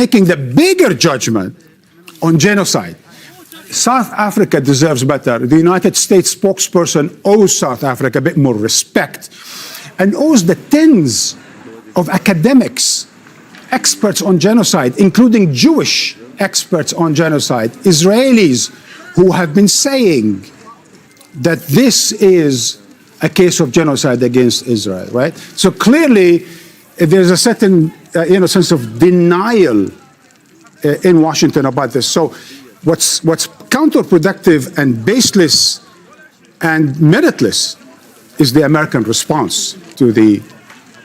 taking the bigger judgment on genocide. South Africa deserves better. The United States spokesperson owes South Africa a bit more respect and owes the tens of academics, experts on genocide, including Jewish experts on genocide, Israelis who have been saying that this is a case of genocide against Israel, right? So clearly, there's a certain sense of denial in Washington about this. So what's counterproductive and baseless and meritless is the American response to the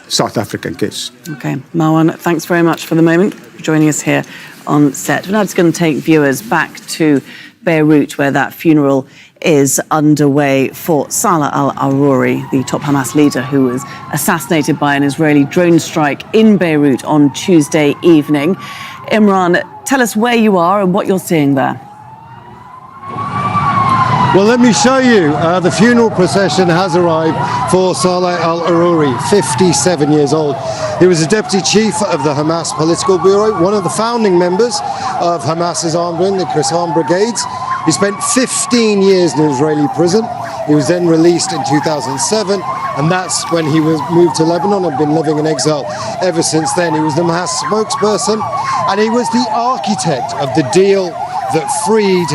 South African case. Okay, Marwan, thanks very much for the moment, for joining us here on set. We're now just going to take viewers back to Beirut, where that funeral is underway for Salah al-Aruri, the top Hamas leader who was assassinated by an Israeli drone strike in Beirut on Tuesday evening. Imran, tell us where you are and what you're seeing there. Well, let me show you. The funeral procession has arrived for Salah al-Aruri, 57 years old. He was the deputy chief of the Hamas political bureau, one of the founding members of Hamas's armed wing, the Qassam brigades. He spent 15 years in an Israeli prison. He was then released in 2007, and that's when he was moved to Lebanon and been living in exile ever since then. He was the Hamas spokesperson, and he was the architect of the deal that freed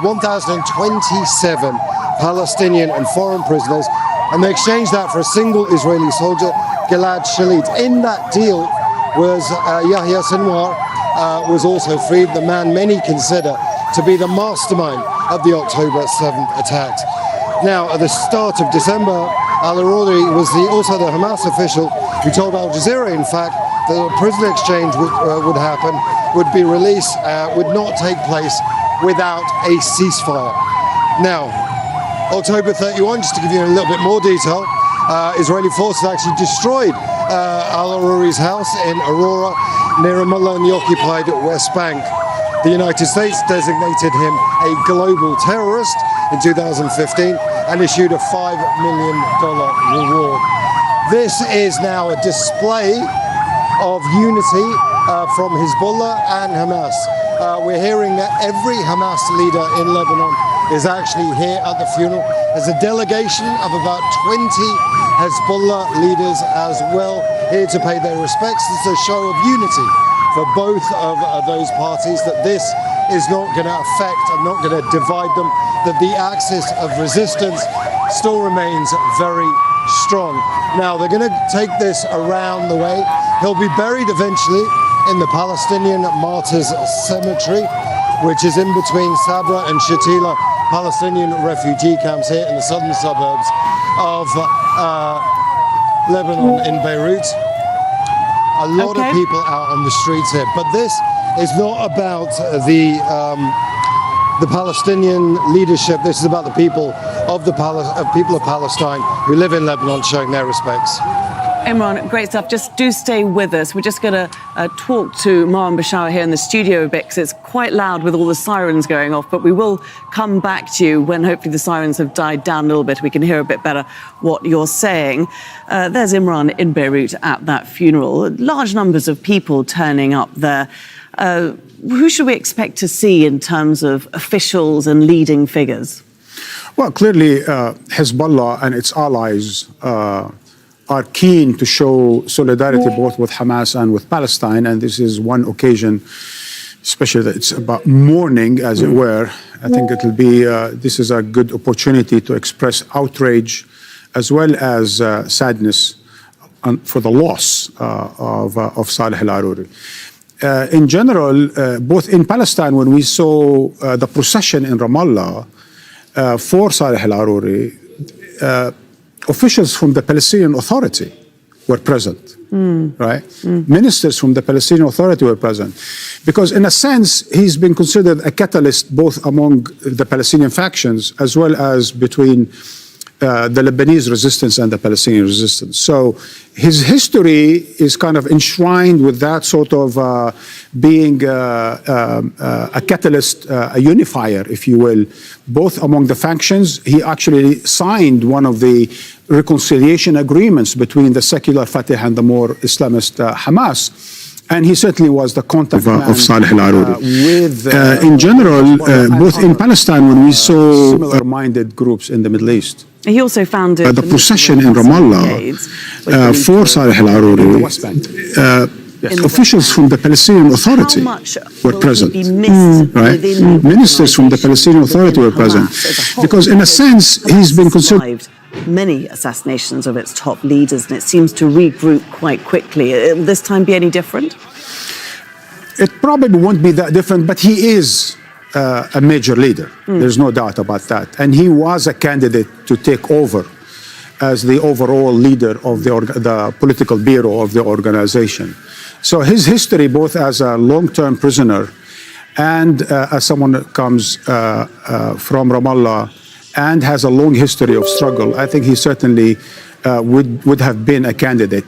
1,027 Palestinian and foreign prisoners, and they exchanged that for a single Israeli soldier, Gilad Shalit. In that deal was Yahya Sinwar, was also freed, the man many consider to be the mastermind of the October 7th attacks. Now, at the start of December, al-Aruri was also the Hamas official who told Al Jazeera, in fact, that a prisoner exchange would happen, would be released, would not take place without a ceasefire. Now, October 31, just to give you a little bit more detail, Israeli forces actually destroyed al-Aruri's house in Aurora, near Ramallah in the occupied West Bank. The United States designated him a global terrorist in 2015 and issued a $5 million reward. This is now a display of unity from Hezbollah and Hamas. We're hearing that every Hamas leader in Lebanon is actually here at the funeral. There's a delegation of about 20 Hezbollah leaders as well here to pay their respects. It's a show of unity for both of those parties, that this is not going to affect and not going to divide them, that the axis of resistance still remains very strong. Now, they're going to take this around the way. He'll be buried eventually in the Palestinian Martyrs Cemetery, which is in between Sabra and Shatila Palestinian refugee camps here in the southern suburbs of Lebanon in Beirut. A lot of people out on the streets here, but this is not about the Palestinian leadership. This is about the people of Palestine who live in Lebanon, showing their respects. Imran, great stuff. Just do stay with us. We're just going to talk to Marwan Bashar here in the studio a bit, because it's quite loud with all the sirens going off, but we will come back to you when hopefully the sirens have died down a little bit. We can hear a bit better what you're saying. There's Imran in Beirut at that funeral. Large numbers of people turning up there. Who should we expect to see in terms of officials and leading figures? Well, clearly, Hezbollah and its allies are keen to show solidarity both with Hamas and with Palestine, and this is one occasion, especially that it's about mourning, as it were. I think it'll be, this is a good opportunity to express outrage as well as sadness for the loss of Salah al-Aruri. In general, both in Palestine, when we saw the procession in Ramallah for Salah al-Aruri, officials from the Palestinian Authority were present, right? Ministers from the Palestinian Authority were present. Because in a sense, he's been considered a catalyst both among the Palestinian factions as well as between the Lebanese resistance and the Palestinian resistance. So his history is kind of enshrined with that sort of being a catalyst, a unifier, if you will, both among the factions. He actually signed one of the reconciliation agreements between the secular Fatah and the more Islamist Hamas. And he certainly was the contact man of Saleh al-Aruri. in general, both in Palestine, when we saw similar-minded groups in the Middle East. He also founded the procession in Ramallah for Saleh al-Aruri, officials from the Palestinian Authority were present. Right? Ministers from the Palestinian Authority were present. Because in a sense, he's been considered many assassinations of its top leaders, and it seems to regroup quite quickly. Will this time be any different? It probably won't be that different, but he is a major leader. There's no doubt about that. And he was a candidate to take over as the overall leader of the political bureau of the organization. So his history, both as a long-term prisoner and as someone that comes from Ramallah and has a long history of struggle, I think he certainly would have been a candidate.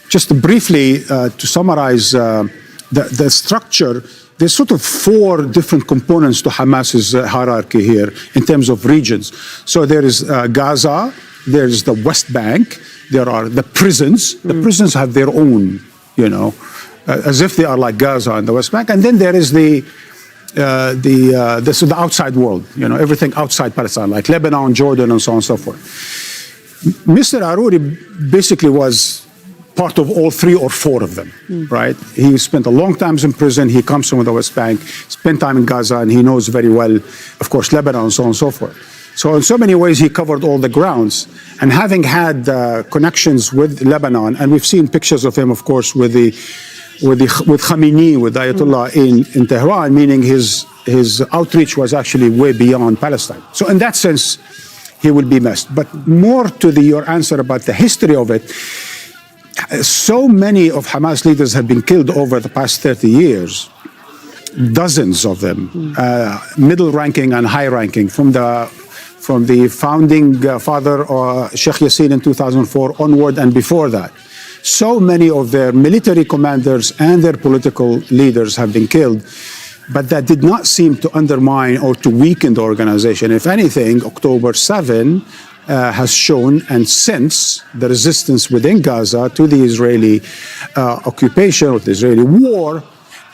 Just briefly, to summarize the structure, there's sort of 4 different components to Hamas's hierarchy here in terms of regions. So there is Gaza, there's the West Bank, there are the prisons. The prisons have their own, as if they are like Gaza and the West Bank. And then there is the outside world, everything outside Palestine, like Lebanon, Jordan, and so on and so forth. Mr. Aruri basically was part of all 3 or 4 of them, right? He spent a long time in prison. He comes from the West Bank, spent time in Gaza, and he knows very well, of course, Lebanon, and so on and so forth. So in so many ways, he covered all the grounds. And having had connections with Lebanon, and we've seen pictures of him, of course, with Khamenei, with Ayatollah in Tehran, meaning his outreach was actually way beyond Palestine. So in that sense, he will be missed. But more to your answer about the history of it, so many of Hamas leaders have been killed over the past 30 years, dozens of them, middle-ranking and high-ranking, from the founding father, Sheikh Yassin in 2004 onward and before that. So many of their military commanders and their political leaders have been killed, but that did not seem to undermine or to weaken the organization. If anything, October 7 has shown, and since the resistance within Gaza to the Israeli occupation or the Israeli war,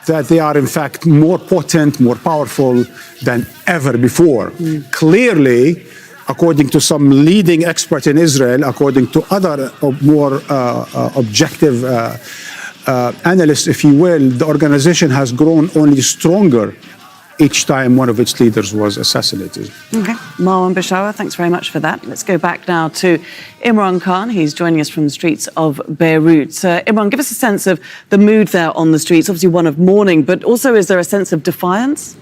that they are in fact more potent, more powerful than ever before. Clearly, according to some leading expert in Israel, according to other more objective analysts, if you will, the organization has grown only stronger each time one of its leaders was assassinated. Okay. Marwan Bashara, thanks very much for that. Let's go back now to Imran Khan. He's joining us from the streets of Beirut. Imran, give us a sense of the mood there on the streets, obviously one of mourning, but also is there a sense of defiance?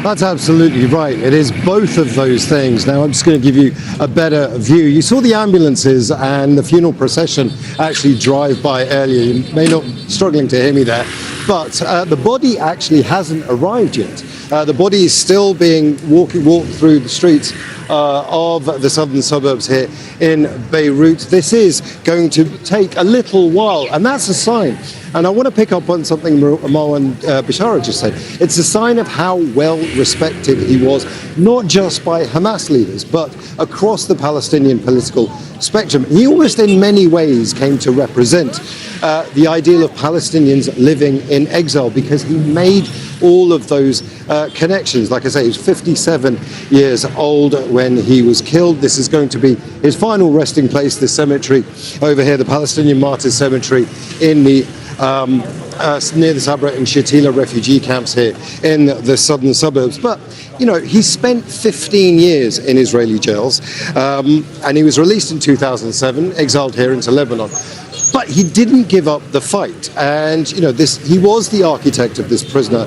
That's absolutely right. It is both of those things. Now, I'm just going to give you a better view. You saw the ambulances and the funeral procession actually drive by earlier. You may not be struggling to hear me there, but the body actually hasn't arrived yet. The body is still being walked through the streets of the southern suburbs here in Beirut. This is going to take a little while, and that's a sign. And I want to pick up on something Marwan Bashara just said. It's a sign of how well respected he was, not just by Hamas leaders, but across the Palestinian political spectrum. He almost in many ways came to represent the ideal of Palestinians living in exile, because he made all of those connections. Like I say, he was 57 years old when he was killed. This is going to be his final resting place, this cemetery over here, the Palestinian Martyrs Cemetery in the near the Sabra and Shatila refugee camps here in the southern suburbs. But, he spent 15 years in Israeli jails, and he was released in 2007, exiled here into Lebanon. But he didn't give up the fight. And, he was the architect of this prisoner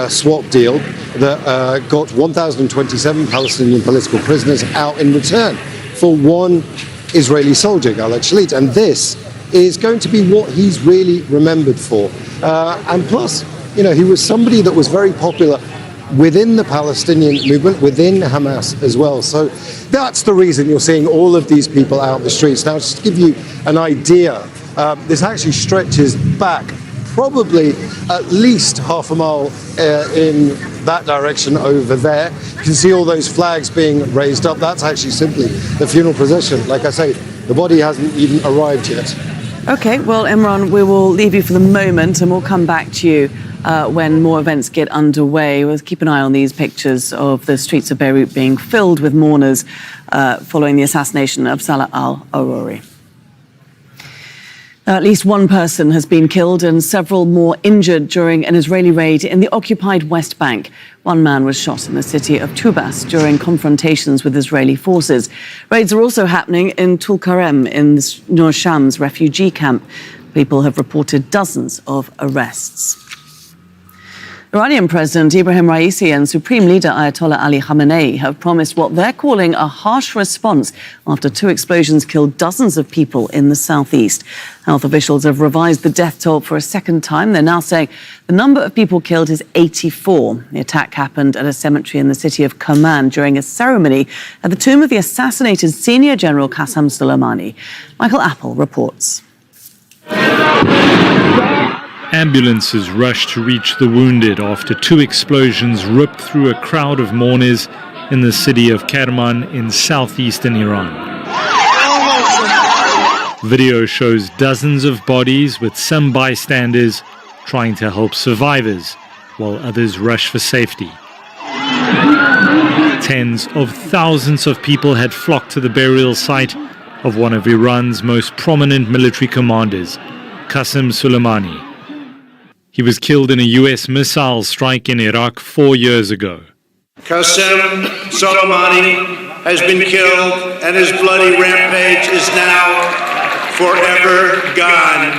swap deal that got 1,027 Palestinian political prisoners out in return for one Israeli soldier, Gilad Shalit. And this is going to be what he's really remembered for. And plus, he was somebody that was very popular within the Palestinian movement, within Hamas as well. So that's the reason you're seeing all of these people out in the streets. Now, just to give you an idea, this actually stretches back probably at least half a mile in that direction over there. You can see all those flags being raised up. That's actually simply the funeral procession. Like I say, the body hasn't even arrived yet. Okay, well, Imran, we will leave you for the moment and we'll come back to you when more events get underway. We'll keep an eye on these pictures of the streets of Beirut being filled with mourners following the assassination of Salah al-Aruri. At least one person has been killed and several more injured during an Israeli raid in the occupied West Bank. One man was shot in the city of Tubas during confrontations with Israeli forces. Raids are also happening in Tulkarem in Nur Shams refugee camp. People have reported dozens of arrests. Iranian President Ibrahim Raisi and Supreme Leader Ayatollah Ali Khamenei have promised what they're calling a harsh response after two explosions killed dozens of people in the southeast. Health officials have revised the death toll for a second time. They're now saying the number of people killed is 84. The attack happened at a cemetery in the city of Kerman during a ceremony at the tomb of the assassinated senior general Qasem Soleimani. Michael Apple reports. Ambulances rushed to reach the wounded after two explosions ripped through a crowd of mourners in the city of Kerman in southeastern Iran. Video shows dozens of bodies with some bystanders trying to help survivors while others rush for safety. Tens of thousands of people had flocked to the burial site of one of Iran's most prominent military commanders, Qasem Soleimani. He was killed in a U.S. missile strike in Iraq 4 years ago. Qasem Soleimani has been killed and his bloody rampage is now forever gone.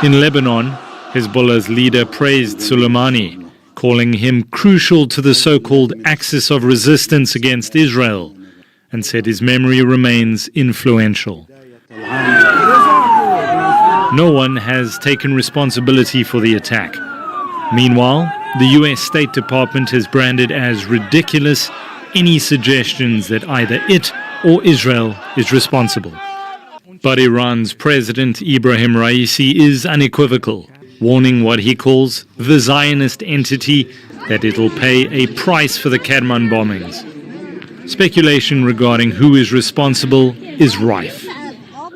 In Lebanon, Hezbollah's leader praised Soleimani, calling him crucial to the so-called axis of resistance against Israel, and said his memory remains influential. No one has taken responsibility for the attack. Meanwhile, the U.S. State Department has branded as ridiculous any suggestions that either it or Israel is responsible. But Iran's President Ibrahim Raisi is unequivocal, warning what he calls the Zionist entity that it'll pay a price for the Kerman bombings. Speculation regarding who is responsible is rife.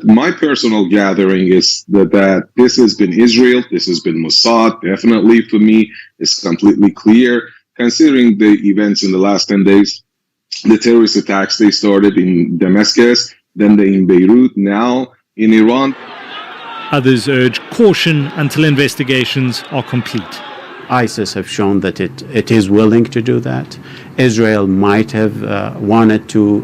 My personal gathering is that this has been Israel, this has been Mossad, definitely for me, it's completely clear. Considering the events in the last 10 days, the terrorist attacks they started in Damascus, then they in Beirut, now in Iran. Others urge caution until investigations are complete. ISIS have shown that it is willing to do that. Israel might have wanted to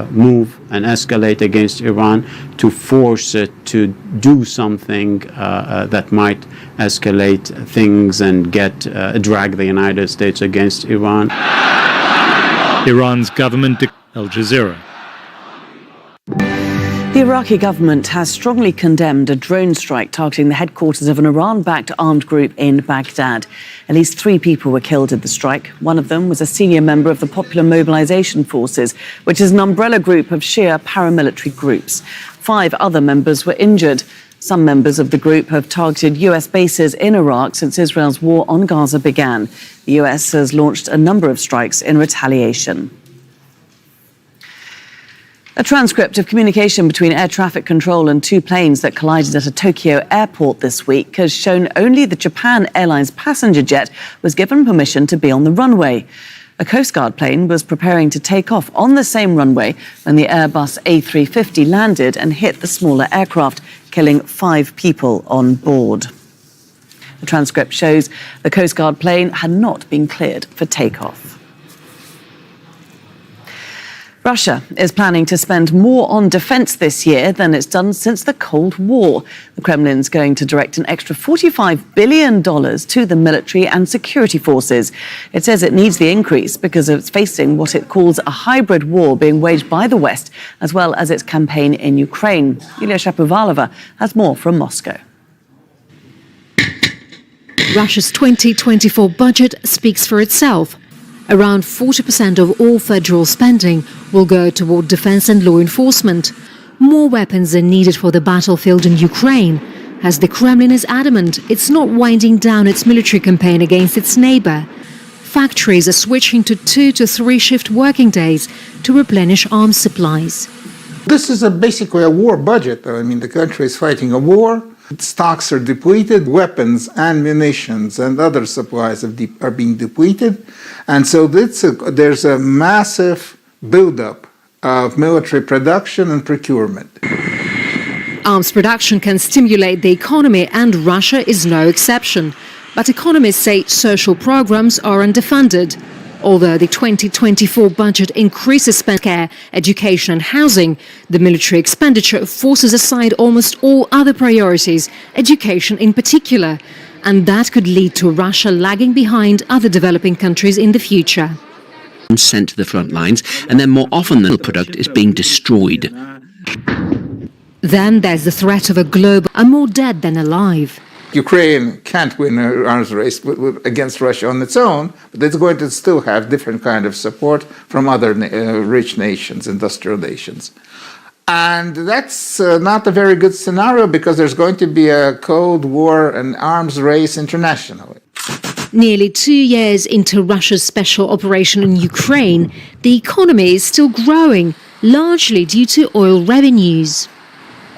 move and escalate against Iran to force it to do something that might escalate things and drag the United States against Iran. Iran's government, Al Jazeera. The Iraqi government has strongly condemned a drone strike targeting the headquarters of an Iran-backed armed group in Baghdad. At least 3 people were killed in the strike. One of them was a senior member of the Popular Mobilization Forces, which is an umbrella group of Shia paramilitary groups. 5 other members were injured. Some members of the group have targeted US bases in Iraq since Israel's war on Gaza began. The US has launched a number of strikes in retaliation. A transcript of communication between air traffic control and 2 planes that collided at a Tokyo airport this week has shown only the Japan Airlines passenger jet was given permission to be on the runway. A Coast Guard plane was preparing to take off on the same runway when the Airbus A350 landed and hit the smaller aircraft, killing 5 people on board. The transcript shows the Coast Guard plane had not been cleared for takeoff. Russia is planning to spend more on defence this year than it's done since the Cold War. The Kremlin's going to direct an extra $45 billion to the military and security forces. It says it needs the increase because it's facing what it calls a hybrid war being waged by the West, as well as its campaign in Ukraine. Yulia Shapovalova has more from Moscow. Russia's 2024 budget speaks for itself. Around 40% of all federal spending will go toward defense and law enforcement. More weapons are needed for the battlefield in Ukraine, as the Kremlin is adamant it's not winding down its military campaign against its neighbor. Factories are switching to 2 to 3 shift working days to replenish arms supplies. This is basically a war budget, though. I mean, the country is fighting a war. Stocks are depleted, weapons and munitions and other supplies are being depleted. And so there's a massive buildup of military production and procurement. Arms production can stimulate the economy, and Russia is no exception. But economists say social programs are underfunded. Although the 2024 budget increases spending on care, education and housing, the military expenditure forces aside almost all other priorities, education in particular. And that could lead to Russia lagging behind other developing countries in the future. Sent to the front lines, and then more often than the product is being destroyed. Then there's the threat of a global, are more dead than alive. Ukraine can't win an arms race against Russia on its own, but it's going to still have different kind of support from other rich nations, industrial nations. And that's not a very good scenario, because there's going to be a Cold War and arms race internationally. Nearly 2 years into Russia's special operation in Ukraine, the economy is still growing, largely due to oil revenues.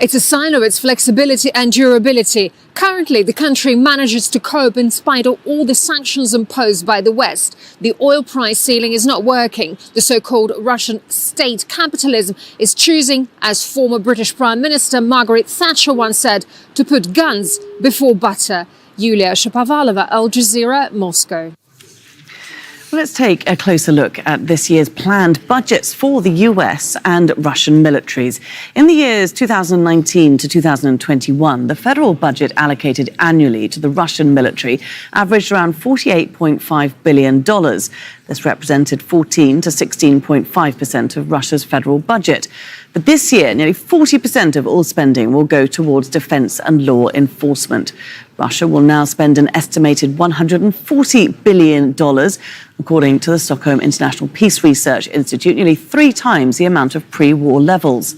It's a sign of its flexibility and durability. Currently, the country manages to cope in spite of all the sanctions imposed by the West. The oil price ceiling is not working. The so-called Russian state capitalism is choosing, as former British Prime Minister Margaret Thatcher once said, to put guns before butter. Yulia Shapovalova, Al Jazeera, Moscow. Well, let's take a closer look at this year's planned budgets for the US and Russian militaries. In the years 2019 to 2021, the federal budget allocated annually to the Russian military averaged around $48.5 billion. This represented 14 to 16.5% of Russia's federal budget. But this year, nearly 40% of all spending will go towards defense and law enforcement. Russia will now spend an estimated $140 billion, according to the Stockholm International Peace Research Institute, nearly 3 times the amount of pre-war levels.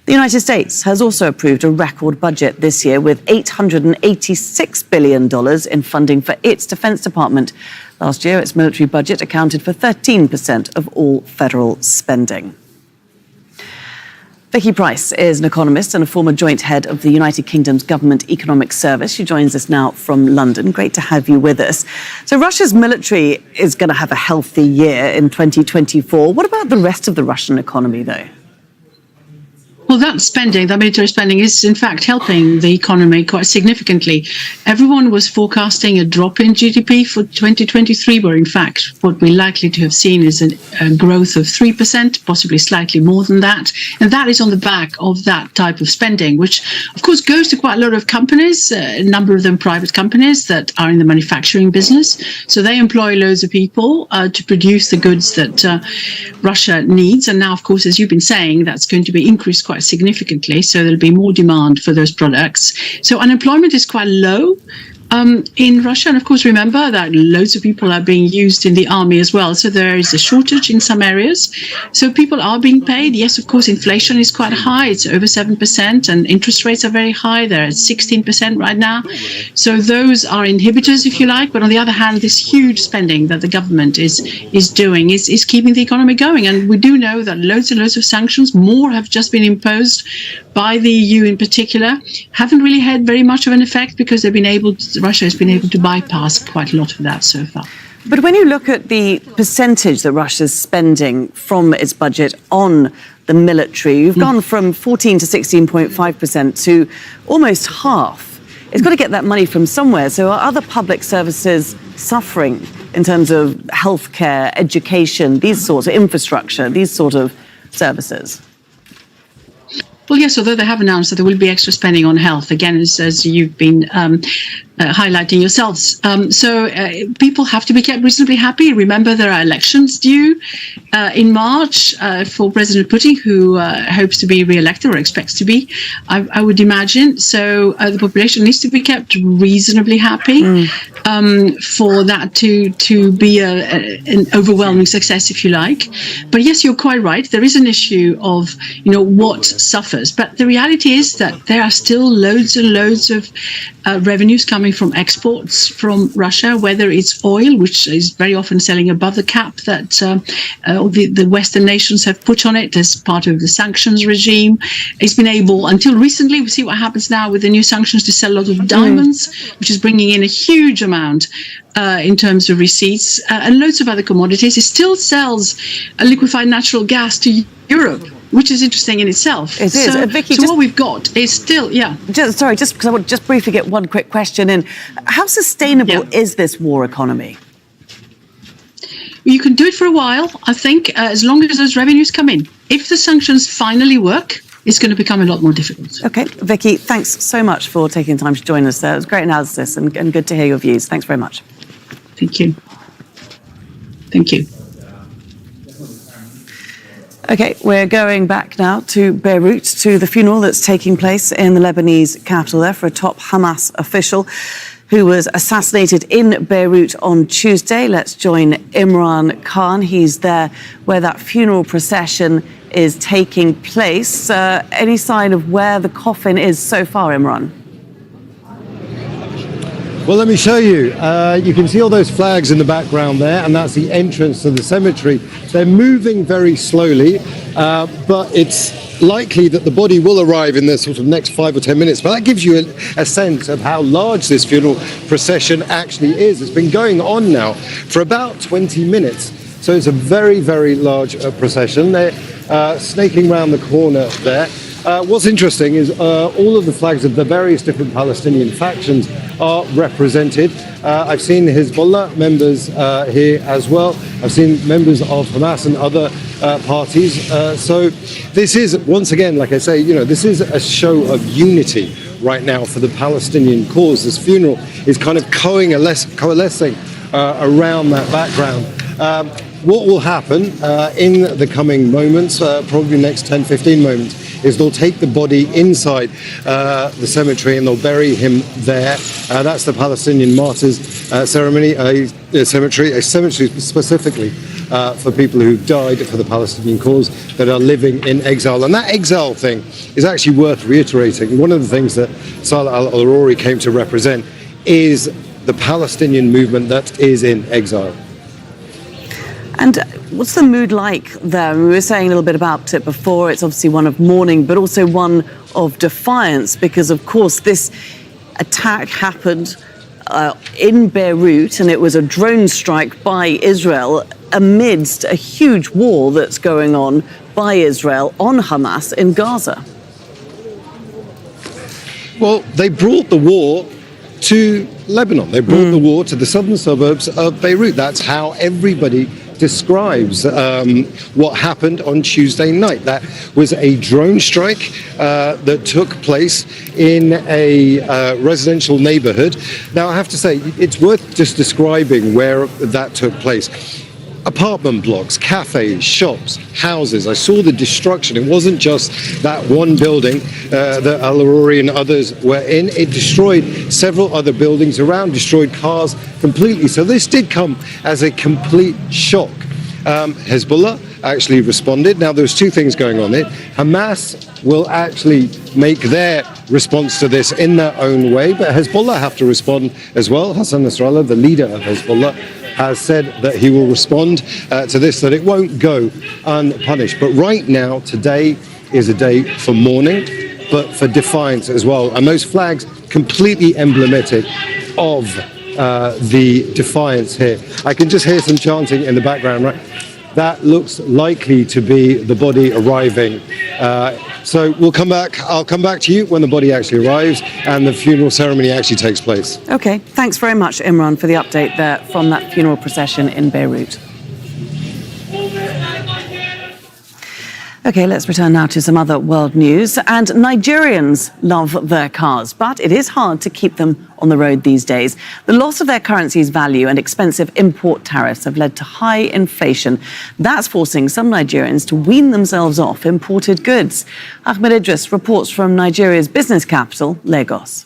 The United States has also approved a record budget this year with $886 billion in funding for its Defense Department. Last year, its military budget accounted for 13% of all federal spending. Vicky Price is an economist and a former joint head of the United Kingdom's Government Economic Service. She joins us now from London. Great to have you with us. So Russia's military is going to have a healthy year in 2024. What about the rest of the Russian economy, though? Well, that military spending is in fact helping the economy quite significantly. Everyone was forecasting a drop in GDP for 2023, where in fact what we're likely to have seen is a growth of 3%, possibly slightly more than that. And that is on the back of that type of spending, which of course goes to quite a lot of companies, a number of them private companies that are in the manufacturing business. So they employ loads of people to produce the goods that Russia needs. And now, of course, as you've been saying, that's going to be increased quite significantly, so there'll be more demand for those products. So unemployment is quite low in Russia, and of course remember that loads of people are being used in the army as well, so there is a shortage in some areas. So people are being paid. Yes, of course, inflation is quite high, it's over 7%, and interest rates are very high, they're at 16% right now. So those are inhibitors, if you like, but on the other hand, this huge spending that the government is doing is keeping the economy going. And we do know that loads and loads of sanctions, more have just been imposed by the EU in particular, haven't really had very much of an effect, because Russia has been able to bypass quite a lot of that so far. But when you look at the percentage that Russia's spending from its budget on the military, you've gone from 14 to 16.5% to almost half. It's got to get that money from somewhere. So are other public services suffering in terms of healthcare, education, these sorts of infrastructure, these sort of services? Well, yes, although they have announced that there will be extra spending on health, again, as you've been highlighting yourselves. So people have to be kept reasonably happy. Remember, there are elections due in March for President Putin, who hopes to be re-elected or expects to be, I would imagine. So the population needs to be kept reasonably happy. for that to be an overwhelming success, if you like. But yes, you're quite right. There is an issue of, what suffers. But the reality is that there are still loads and loads of revenues coming from exports from Russia, whether it's oil, which is very often selling above the cap that the Western nations have put on it as part of the sanctions regime. It's been able, until recently, we see what happens now with the new sanctions, to sell a lot of diamonds, which is bringing in a huge amount in terms of receipts, and loads of other commodities. It still sells liquefied natural gas to Europe, which is interesting in itself. It is. Vicky, so what we've got is still, just because I want to just briefly get one quick question in. How sustainable is this war economy? You can do it for a while, I think, as long as those revenues come in. If the sanctions finally work, it's going to become a lot more difficult. OK. Vicky, thanks so much for taking the time to join us there. It was great analysis and good to hear your views. Thanks very much. Thank you. Thank you. OK, we're going back now to Beirut, to the funeral that's taking place in the Lebanese capital there for a top Hamas official who was assassinated in Beirut on Tuesday. Let's join Imran Khan. He's there where that funeral procession is taking place. Any sign of where the coffin is so far, Imran? Well, let me show you. You can see all those flags in the background there, and that's the entrance to the cemetery. They're moving very slowly, but it's likely that the body will arrive in the sort of next 5 or 10 minutes. But that gives you a sense of how large this funeral procession actually is. It's been going on now for about 20 minutes. So it's a very, very large procession. They're snaking around the corner there. What's interesting is all of the flags of the various different Palestinian factions are represented. I've seen Hezbollah members here as well. I've seen members of Hamas and other parties. So this is, once again, like I say, this is a show of unity right now for the Palestinian cause. This funeral is kind of coalescing around that background. What will happen in the coming moments, probably the next 10, 15 moments, is they'll take the body inside the cemetery and they'll bury him there. That's the Palestinian Martyrs ceremony, a cemetery specifically for people who died for the Palestinian cause that are living in exile. And that exile thing is actually worth reiterating. One of the things that Salah al-Aruri came to represent is the Palestinian movement that is in exile. And what's the mood like there? We were saying a little bit about it before. It's obviously one of mourning, but also one of defiance, because, of course, this attack happened in Beirut, and it was a drone strike by Israel amidst a huge war that's going on by Israel on Hamas in Gaza. Well, they brought the war to Lebanon. They brought the war to the southern suburbs of Beirut. That's how everybody describes what happened on Tuesday night. That was a drone strike that took place in a residential neighborhood. Now, I have to say, it's worth just describing where that took place. Apartment blocks, cafes, shops, houses. I saw the destruction. It wasn't just that one building that al-Aruri and others were in. It destroyed several other buildings around, destroyed cars completely. So this did come as a complete shock. Hezbollah actually responded. Now, there's two things going on there. Hamas will actually make their response to this in their own way, but Hezbollah have to respond as well. Hassan Nasrallah, the leader of Hezbollah, has said that he will respond to this, that it won't go unpunished. But right now, today is a day for mourning, but for defiance as well. And those flags completely emblematic of the defiance here. I can just hear some chanting in the background, right? That looks likely to be the body arriving. So we'll come back. I'll come back to you when the body actually arrives and the funeral ceremony actually takes place. OK, thanks very much, Imran, for the update there from that funeral procession in Beirut. OK, let's return now to some other world news. And Nigerians love their cars, but it is hard to keep them on the road these days. The loss of their currency's value and expensive import tariffs have led to high inflation. That's forcing some Nigerians to wean themselves off imported goods. Ahmed Idris reports from Nigeria's business capital, Lagos.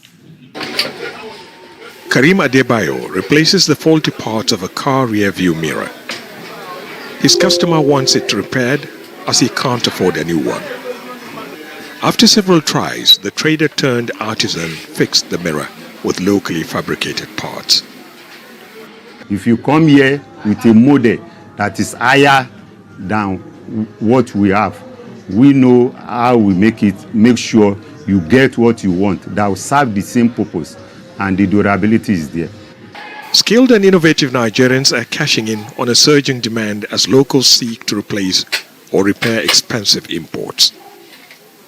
Karim Adebayo replaces the faulty parts of a car rear view mirror. His customer wants it repaired as he can't afford a new one. After several tries, the trader turned artisan fixed the mirror with locally fabricated parts. If you come here with a model that is higher than what we have, we know how we make sure you get what you want that will serve the same purpose, and the durability is there. Skilled and innovative Nigerians are cashing in on a surging demand as locals seek to replace or repair expensive imports.